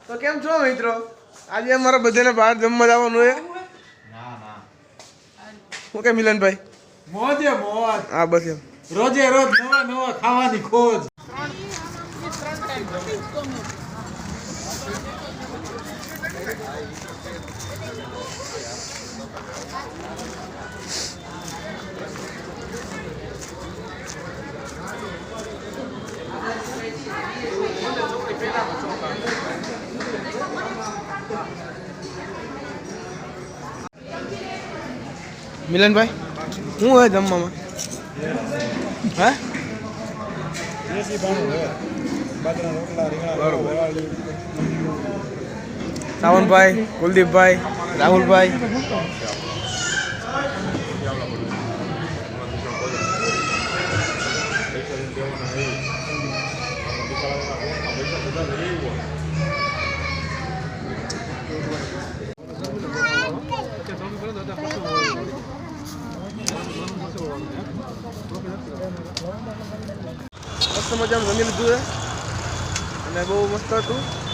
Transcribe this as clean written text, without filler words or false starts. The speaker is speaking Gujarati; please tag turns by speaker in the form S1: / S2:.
S1: તો કેમ છો મિત્રો? આજે અમારા બધાને બહાર જમવા જવાનું છે. હું કે મિલનભાઈ
S2: મોજે મોજ.
S1: હા બસ એમ
S2: રોજે રોજ નવા નવા ખાવાની ખોજ.
S1: મિલનભાઈ શું હોય જમવામાં? હે
S2: દેશી ભાણું હે. બાજરાના રોટલા, રીંગણા,
S1: સાવનભાઈ, કુલદીપભાઈ, રાહુલભાઈ. મસ્ત મજાનું જમી લીધું છે અને બહુ મસ્ત હતું.